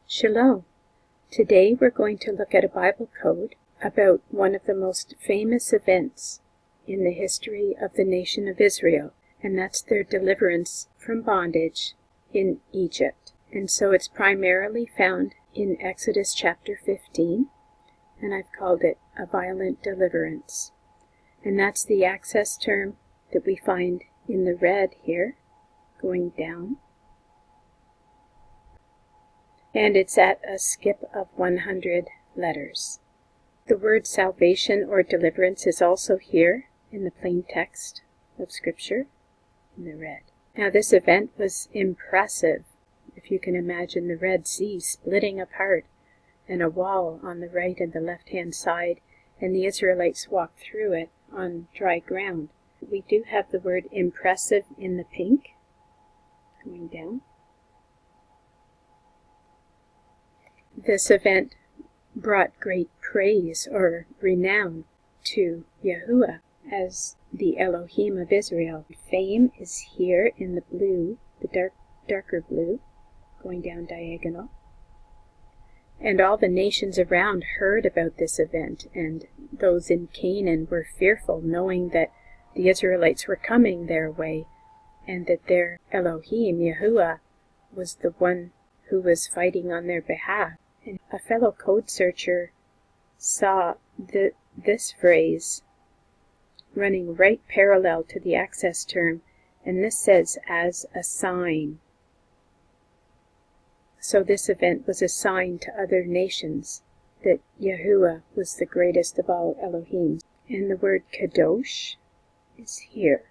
Shalom. Today we're going to look at a Bible code about one of the most famous events in the history of the nation of Israel, and that's their deliverance from bondage in Egypt. And so it's primarily found in Exodus chapter 15, and I've called it a violent deliverance. And that's the access term that we find in the red here, going down. And it's at a skip of 100 letters. The word salvation or deliverance is also here in the plain text of Scripture, in the red. Now this event was impressive. If you can imagine the Red Sea splitting apart and a wall on the right and the left-hand side, and the Israelites walked through it on dry ground. We do have the word impressive in the pink, going down. This event brought great praise or renown to Yahuwah as the Elohim of Israel. Fame is here in the blue, the darker blue, going down diagonal. And all the nations around heard about this event, and those in Canaan were fearful, knowing that the Israelites were coming their way, and that their Elohim, Yahuwah, was the one who was fighting on their behalf. And a fellow code searcher saw this phrase running right parallel to the access term, and this says, as a sign. So this event was a sign to other nations that Yahuwah was the greatest of all Elohims. And the word kadosh is here.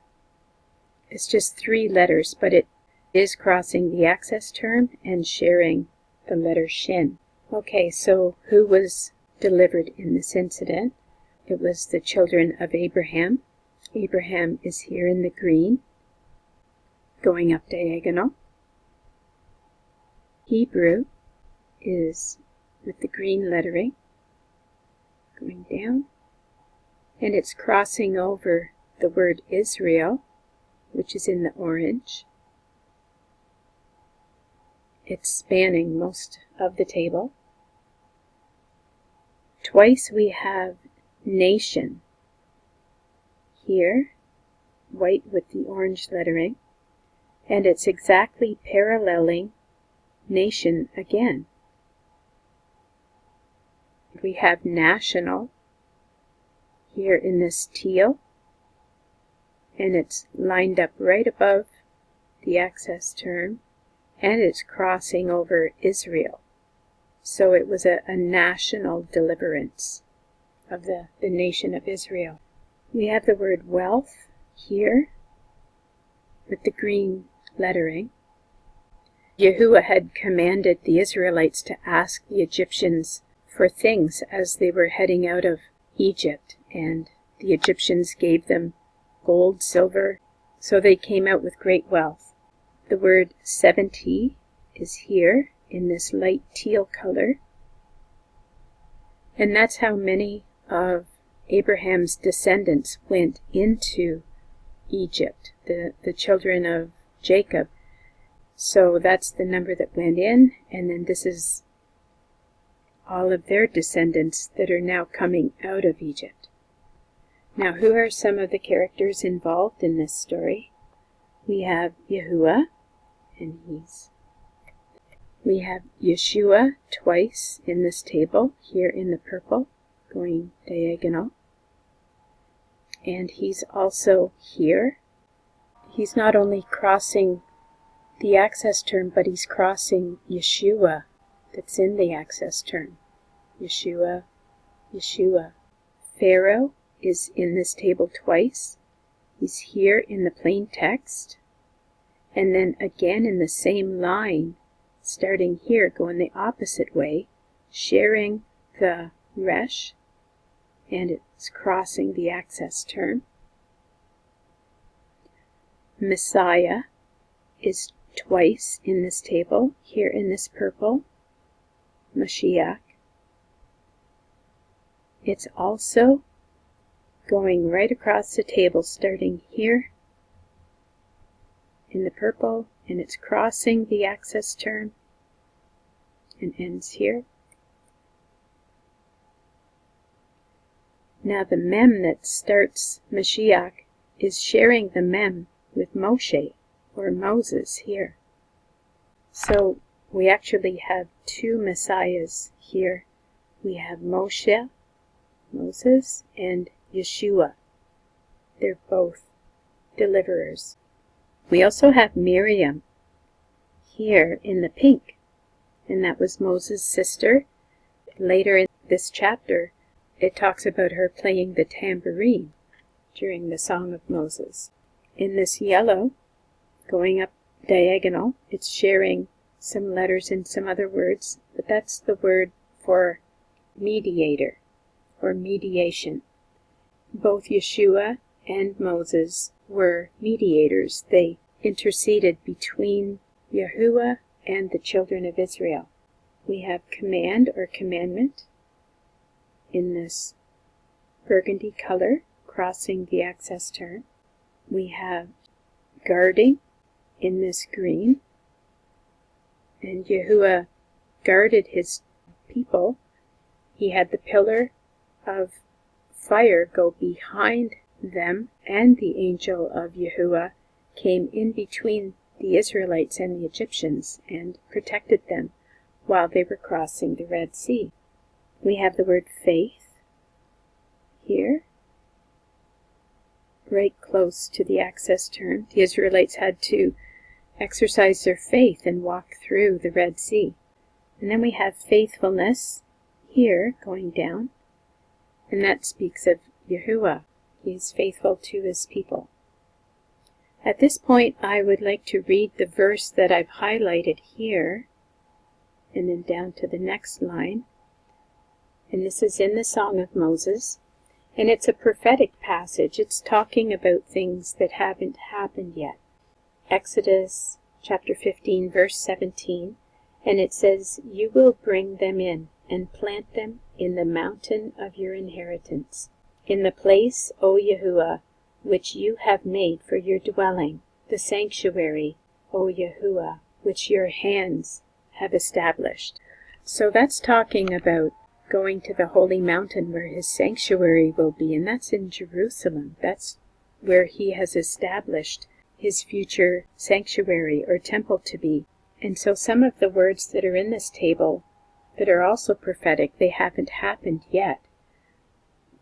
It's just 3 letters, but it is crossing the access term and sharing the letter shin. Okay, so who was delivered in this incident? It was the children of Abraham. Abraham is here in the green, going up diagonal. Hebrew is with the green lettering, going down. And it's crossing over the word Israel, which is in the orange. It's spanning most of the table. Twice we have nation here, white with the orange lettering, and it's exactly paralleling nation again. We have national here in this teal, and it's lined up right above the access term, and it's crossing over Israel. So it was a national deliverance of the nation of Israel. We have the word wealth here with the green lettering. Yahuwah had commanded the Israelites to ask the Egyptians for things as they were heading out of Egypt, and the Egyptians gave them gold, silver, so they came out with great wealth. The word 70 is here in this light teal color, and that's how many of Abraham's descendants went into Egypt, the children of Jacob. So that's the number that went in, and then this is all of their descendants that are now coming out of Egypt. Now, who are some of the characters involved in this story? We have Yahuwah, and we have Yeshua twice in this table, here in the purple, going diagonal. And he's also here. He's not only crossing the access term, but he's crossing Yeshua that's in the access term. Yeshua, Yeshua. Pharaoh is in this table twice. He's here in the plain text, and then again in the same line, starting here, going the opposite way, sharing the resh, and it's crossing the access term. Messiah is twice in this table, here in this purple, Mashiach. It's also going right across the table, starting here in the purple, and it's crossing the access term and ends here. Now the mem that starts Mashiach is sharing the mem with Moshe, or Moses, here. So we actually have two messiahs here. We have Moshe, Moses, and Yeshua. They're both deliverers. We also have Miriam here in the pink, and that was Moses' sister. Later in this chapter, it talks about her playing the tambourine during the Song of Moses. In this yellow, going up diagonal, it's sharing some letters and some other words, but that's the word for mediator, or mediation. Both Yeshua and Moses were mediators. They interceded between Yahuwah and the children of Israel. We have command or commandment in this burgundy color, crossing the access term. We have guarding in this green, and Yahuwah guarded his people. He had the pillar of fire go behind them, and the angel of Yahuwah came in between the Israelites and the Egyptians and protected them while they were crossing the Red Sea. We have the word faith here, right close to the access term. The Israelites had to exercise their faith and walk through the Red Sea. And then we have faithfulness here going down, and that speaks of Yahuwah. He is faithful to his people. At this point, I would like to read the verse that I've highlighted here, and then down to the next line. And this is in the Song of Moses, and it's a prophetic passage. It's talking about things that haven't happened yet. Exodus chapter 15, verse 17, and it says, "You will bring them in and plant them in the mountain of your inheritance, in the place, O Yahuwah, which you have made for your dwelling, the sanctuary, O Yahuwah, which your hands have established." So that's talking about going to the holy mountain where his sanctuary will be, and that's in Jerusalem. That's where he has established his future sanctuary or temple to be. And so some of the words that are in this table that are also prophetic, they haven't happened yet.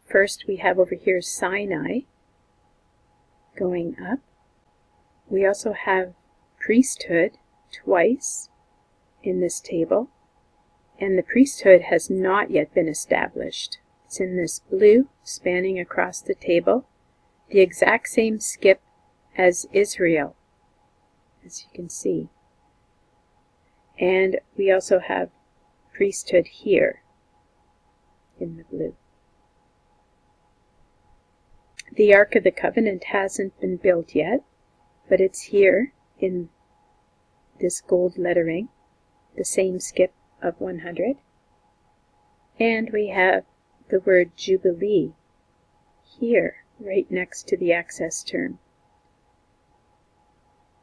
First we have over here Sinai going up. We also have priesthood twice in this table, and the priesthood has not yet been established. It's in this blue spanning across the table, the exact same skip as Israel, as you can see. And we also have priesthood here in the blue. The Ark of the Covenant hasn't been built yet, but it's here in this gold lettering, the same skip of 100. And we have the word Jubilee here, right next to the access term,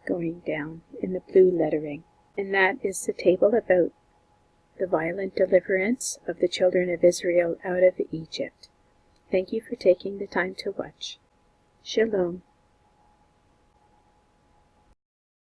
going down in the blue lettering. And that is the table about the violent deliverance of the children of Israel out of Egypt. Thank you for taking the time to watch. Shalom.